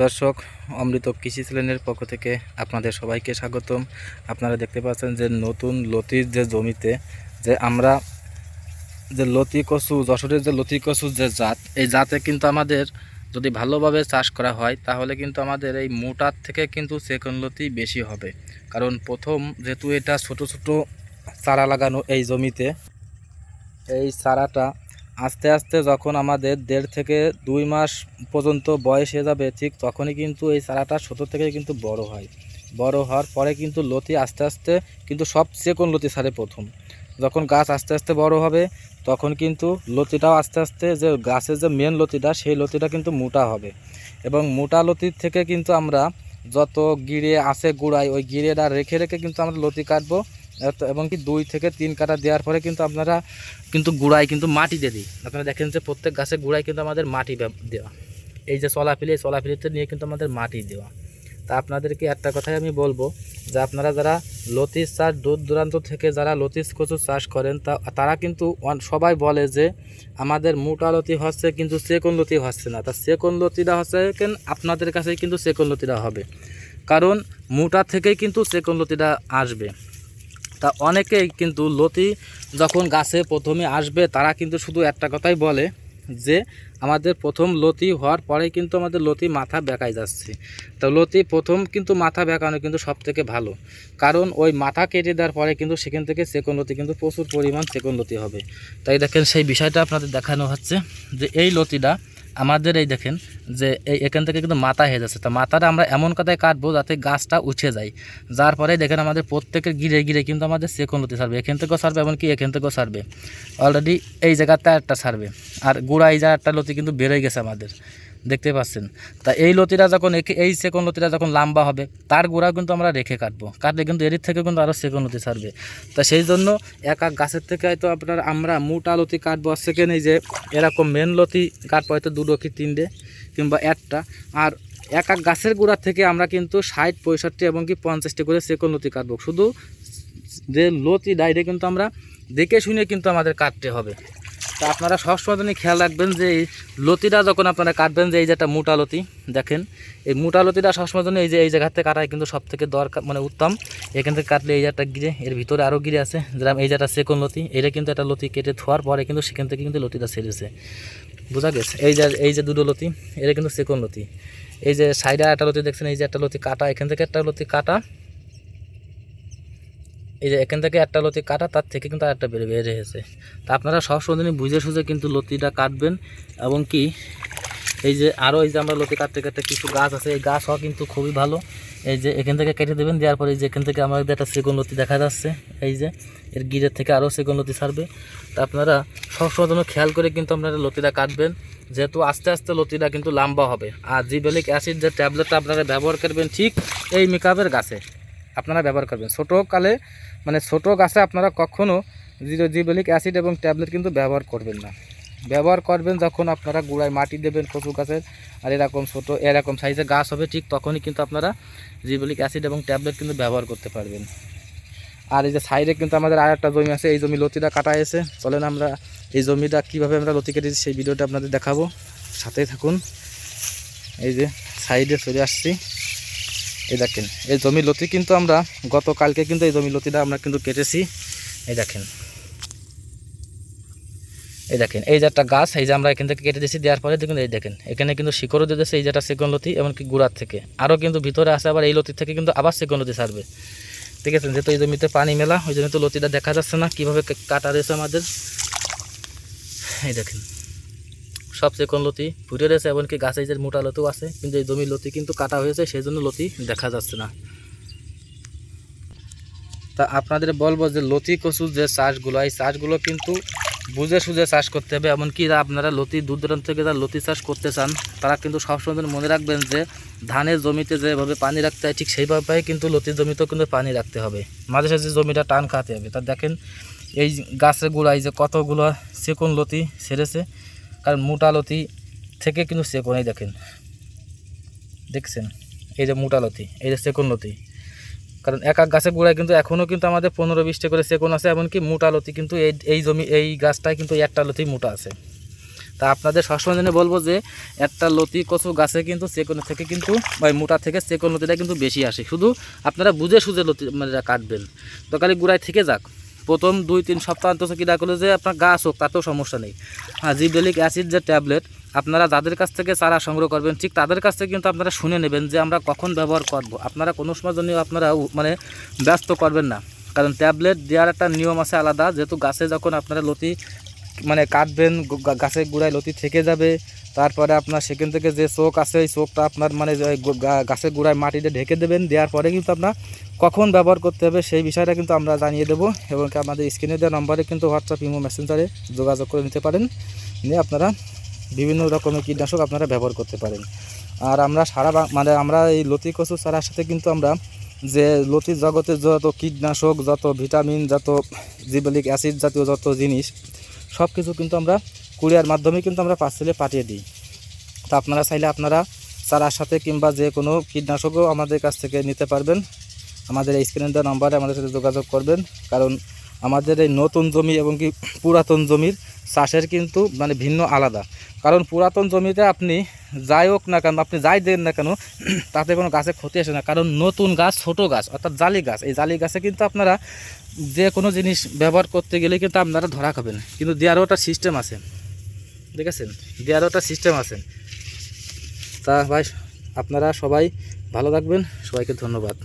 দর্শক, অমৃত কৃষি চ্যানেলের পক্ষ থেকে আপনাদের সবাইকে স্বাগতম। আপনারা দেখতে পাচ্ছেন যে নতুন লতির যে জমিতে যে আমরা যে লতি কচু, যশোরের যে লতি কচুর যে জাত, এই জাতে কিন্তু আমাদের যদি ভালোভাবে চাষ করা হয় তাহলে কিন্তু আমাদের এই মোটার থেকে কিন্তু সেকেন্ড লতি বেশি হবে। কারণ প্রথম যেহেতু এটা ছোট ছোট চারা লাগানো এই জমিতে, এই চারাটা আস্তে আস্তে যখন আমাদের 1.5 থেকে 2 মাস পর্যন্ত বয়স হয়ে যাবে, ঠিক তখনই কিন্তু এই চারাটা ছোটো থেকে কিন্তু বড় হয়। বড় হওয়ার পরে কিন্তু লতি আস্তে আস্তে কিন্তু সবচেয়ে কোন লতি ছাড়ে প্রথম, যখন গাছ আস্তে আস্তে বড় হবে তখন কিন্তু লতিটাও আস্তে আস্তে যে গাছের যে মেন লতিটা সেই লতিটা কিন্তু মোটা হবে। এবং মোটা লতির থেকে কিন্তু আমরা যত গিরে আছে গুঁড়াই, ওই গিরেটা রেখে রেখে কিন্তু আমরা লতি কাটবো। এবং কি 2 থেকে 3 কাটা দেওয়ার পরে কিন্তু আপনারা কিন্তু গুঁড়ায় কিন্তু মাটি দিয়ে দিই। আপনারা দেখেন যে প্রত্যেক গাছে গুঁড়ায় কিন্তু আমাদের মাটি দেওয়া, এই যে চলাফিলি, এই চলাফিলিতে নিয়ে কিন্তু আমাদের মাটি দেওয়া। তা আপনাদেরকে একটা কথাই আমি বলবো যে আপনারা যারা লতির চাষ দূর দূরান্ত থেকে যারা লতিস কচু চাষ করেন তারা কিন্তু সবাই বলে যে আমাদের মোটা লতি হচ্ছে কিন্তু সেকন লতি হচ্ছে না। তা সেকন লতিটা হচ্ছে কেন আপনাদের কাছে কিন্তু সেকন লতিটা হবে, কারণ মোটা থেকেই কিন্তু সেকন লতিটা আসবে। তা অনেকেই কিন্তু লতি যখন গাছে প্রথমে আসবে তারা কিন্তু শুধু একটা কথাই বলে যে আমাদের প্রথম লতি হওয়ার পরেই কিন্তু আমাদের লতি মাথা বেঁকায় যাচ্ছে। তো লতি প্রথম কিন্তু মাথা বেঁকানো কিন্তু সব থেকে ভালো, কারণ ওই মাথা কেটে দেওয়ার পরে কিন্তু সেখান থেকে সেকেন্ড লতি কিন্তু প্রচুর পরিমাণ সেকেন্ড লতি হবে। তাই দেখেন সেই বিষয়টা আপনাদের দেখানো হচ্ছে যে এই লতিটা আমাদের এই দেখেন যে এখান থেকে কিন্তু মাথা হয়ে যাচ্ছে। তা মাথাটা আমরা এমন কথায় কাটবো যাতে গাছটা উঠে যায়, যার পরে দেখেন আমাদের প্রত্যেকের গিরে গিরে কিন্তু আমাদের সেকেন্ড লতি ছাড়বে, এখান থেকেও ছাড়বে এমনকি এখান থেকেও ছাড়বে। অলরেডি এই জায়গাতে একটা ছাড়বে, আর গোড়া এই জায়গাটা লতি কিন্তু বেরোয় গেছে আমাদের, দেখতে পাচ্ছেন। তা এই লতিটা যখন এই সেকেন্ড লতিটা যখন লম্বা হবে তার গোড়া কিন্তু আমরা রেখে কাটলে কিন্তু এর থেকে কিন্তু আরও সেকেন্ড লতি ছাড়বে। তা সেই জন্য এক এক গাছের থেকে হয়তো আমরা মোটা লতি কাটবো সেকেন্ড, এই যে এরকম মেন লতি কাটবো হয়তো 2 কি 3 কিংবা একটা। আর এক এক গাছের গোড়া থেকে আমরা কিন্তু 60, 65 এবং কি 50টি করে সেকেন্ড লতি কাটবো। শুধু যে লতি ডাইরে কিন্তু আমরা দেখে শুনে কিন্তু আমাদের কাটতে হবে। তা আপনারা সবসময় খেয়াল রাখবেন যে এই লতিটা যখন আপনারা কাটবেন, যে এই যে একটা মোটা লতি দেখেন, এই মোটা লতিটা সবসময় জন্য এই জায়গা থেকে কাটাই কিন্তু সব থেকে দরকার, মানে উত্তম। এখান থেকে কাটলে এই যে একটা গিরে, এর ভিতরে আরও গিরে আছে, যেরকম এই যে একটা সেকেন্ড লতি, এটা কিন্তু একটা লতি কেটে ধোয়ার পরে কিন্তু সেখান থেকে কিন্তু লতিটা ছেড়েছে, বোঝা গেছে। এই যে 2 লতি, এটা কিন্তু সেকেন্ড লতি। এই যে সাইডে একটা লতি দেখছেন, এই যে একটা লতি কাটা, এখান থেকে একটা লতি কাটা, এই যে এখান থেকে একটা লতি কাটা, তার থেকে কিন্তু আরেকটা বের হয়েছে। তা আপনারা সবসময় বুঝে সুঝে কিন্তু লতিটা কাটবেন। এবং কি এই যে আরও এই যে আমরা লতি কাটতে কাটতে কিছু গাছ আছে, এই গাছ হওয়া কিন্তু খুবই ভালো। এই যে এখান থেকে কেটে দেবেন, দেওয়ার পরে এই যে এখান থেকে আমাদের একটা সেকেন্ড লতি দেখা যাচ্ছে, এই যে এর গিরের থেকে আরও সেকেন্ড লতি ছাড়বে। তা আপনারা সবসময় খেয়াল করে কিন্তু আপনারা লতিটা কাটবেন, যেহেতু আস্তে আস্তে লতিটা কিন্তু লম্বা হবে। আর জিবেলিক অ্যাসিড যে ট্যাবলেটটা আপনারা ব্যবহার করবেন ঠিক এই মেকআপের গাছে আপনারা ব্যবহার করবেন। ছোটোকালে মানে ছোটো গাছে আপনারা কখনও জিবেলিক অ্যাসিড এবং ট্যাবলেট কিন্তু ব্যবহার করবেন না। ব্যবহার করবেন যখন আপনারা গুঁড়ায় মাটি দেবেন কচু গাছের, আর এরকম ছোটো এরকম সাইজের গাছ হবে, ঠিক তখনই কিন্তু আপনারা জিবেলিক অ্যাসিড এবং ট্যাবলেট কিন্তু ব্যবহার করতে পারবেন। আর এই যে সাইডে কিন্তু আমাদের আর একটা জমি আছে, এই জমি লতিটা কাটা হয়েছে। চলেন আমরা এই জমিটা কীভাবে আমরা লতি কেটেছি সেই ভিডিওটা আপনাদের দেখাবো, সাথেই থাকুন। এই যে সাইডে চলে আসছি, এই দেখেন এই জমি লতি কিন্তু আমরা গতকালকে কিন্তু এই জমি লতিটা আমরা কিন্তু কেটেছি। এই দেখেন এই যে একটা গাছ, এই যে আমরা এখান থেকে কেটে দিয়েছি, দেওয়ার পরে দেখুন এই দেখেন এখানে কিন্তু শিকড়ও দিয়েছে, এই যে একটা সেকেন্ড লতি, এমনকি গুঁড়ার থেকে আরও কিন্তু ভিতরে আসে, আবার এই লতির থেকে কিন্তু আবার সেকেন্ড লতি ছাড়বে। ঠিক আছে, যেহেতু এই জমিতে পানি মেলা ওই জন্য তো লতিটা দেখা যাচ্ছে না কীভাবে কাটা রয়েছে আমাদের। এই দেখেন সব সেকেন্ড লতি ফুটে রয়েছে, এমনকি গাছে যে মোটা লতিও আছে, কিন্তু এই জমির লতি কিন্তু কাটা হয়েছে, সেই জন্য লতি দেখা যাচ্ছে না। তা আপনাদের বলবো যে লতি কচুর যে চাষগুলো, এই চাষগুলো কিন্তু বুঝে সুঝে চাষ করতে হবে। এমনকি আপনারা লতি দূর দূরান্ত থেকে যারা লতি চাষ করতে চান তারা কিন্তু সবসময় মনে রাখবেন যে ধানের জমিতে যেভাবে পানি রাখতে হয় ঠিক সেইভাবে কিন্তু লতির জমিতেও কিন্তু পানি রাখতে হবে, মাঝে সাঝে জমিটা টান খাতে হবে। তা দেখেন এই গাছের গোড়ায় যে কতগুলো সেকেন্ড লতি ছেড়েছে, কারণ মোটা লতি থেকে কিন্তু সেকেন্ড, এই দেখছেন এই যে মোটা লতি, এই যে সেকেন্ড লতি, কারণ এক এক গাছের গোড়ায় কিন্তু এখনও কিন্তু আমাদের 15-20টা করে সেকেন্ড আছে। এমনকি মোটা লতি কিন্তু এই জমি এই গাছটায় কিন্তু একটা লতি মোটা আছে। তা আপনাদের সবসময় জন্য বলবো যে একটা লতি কচু গাছে কিন্তু চেকন থেকে কিন্তু বা মোটা থেকে চেকন লতিটা কিন্তু বেশি আসে, শুধু আপনারা বুঝে সুঝে লতি মানে কাটবেন। তো খালি গুড়ায় থেকে যাক, প্রথম 2-3 সপ্তাহ অন্তত কী করলে যে আপনার গাছ হোক তাতেও সমস্যা নেই। আর জিবরেলিক অ্যাসিড যে ট্যাবলেট আপনারা যাদের কাছ থেকে চারা সংগ্রহ করবেন ঠিক তাদের কাছ থেকে কিন্তু আপনারা শুনে নেবেন যে আমরা কখন ব্যবহার করব। আপনারা কোনো সময় জন্য আপনারা মানে ব্যস্ত করবেন না, কারণ ট্যাবলেট দেওয়ার একটা নিয়ম আছে আলাদা। যেহেতু গাছে যখন আপনারা লতি মানে কাটবেন, গাছের গোড়ায় লতি থেকে যাবে, তারপরে আপনার সেখান থেকে যে চোখ আছে এই চোখটা আপনার মানে গাছের গোড়ায় মাটিতে ঢেকে দেবেন। দেওয়ার পরে কিন্তু আপনার কখন ব্যবহার করতে হবে সেই বিষয়টা কিন্তু আমরা জানিয়ে দেবো, এবং আমাদের স্ক্রিনে দেওয়া নম্বরে কিন্তু হোয়াটসঅ্যাপ, ইমো, মেসেঞ্জারে যোগাযোগ করে নিতে পারেন, নিয়ে আপনারা বিভিন্ন রকমের কীটনাশক আপনারা ব্যবহার করতে পারেন। আর আমরা মানে আমরা এই লতি কচু চারার সাথে কিন্তু আমরা যে লতি জগতে যত কীটনাশক, যত ভিটামিন, যত জিবরেলিক অ্যাসিড জাতীয় যত জিনিস সব কিছু কিন্তু আমরা কুরিয়ার মাধ্যমে কিন্তু আমরা পার্সেলে পাঠিয়ে দিই। তো আপনারা চাইলে আপনারা চারার সাথে কিংবা যে কোনো কীটনাশকও আমাদের কাছ থেকে নিতে পারবেন। আমাদের এই স্ক্রিনে দেওয়া নম্বরে আমাদের সাথে যোগাযোগ করবেন, কারণ আমাদের এই নতুন জমি এবং কি পুরাতন জমির চাষের কিন্তু মানে ভিন্ন আলাদা। কারণ পুরাতন জমিতে আপনি যাই হোক না কেন, আপনি যাই দেন না কেন, তাতে কোনো গাছে ক্ষতি আসে না, কারণ নতুন গাছ, ছোট গাছ অর্থাৎ জালি গাছ, এই জালি গাছে কিন্তু আপনারা যে কোনো জিনিস ব্যবহার করতে গেলে কিন্তু আপনারা ধরা খাবেন। কিন্তু দেওয়ারও একটা সিস্টেম আছে, দেখেছেন, দেওয়ারও একটা সিস্টেম আছে। তা ভাই আপনারা সবাই ভালো থাকবেন, সবাইকে ধন্যবাদ।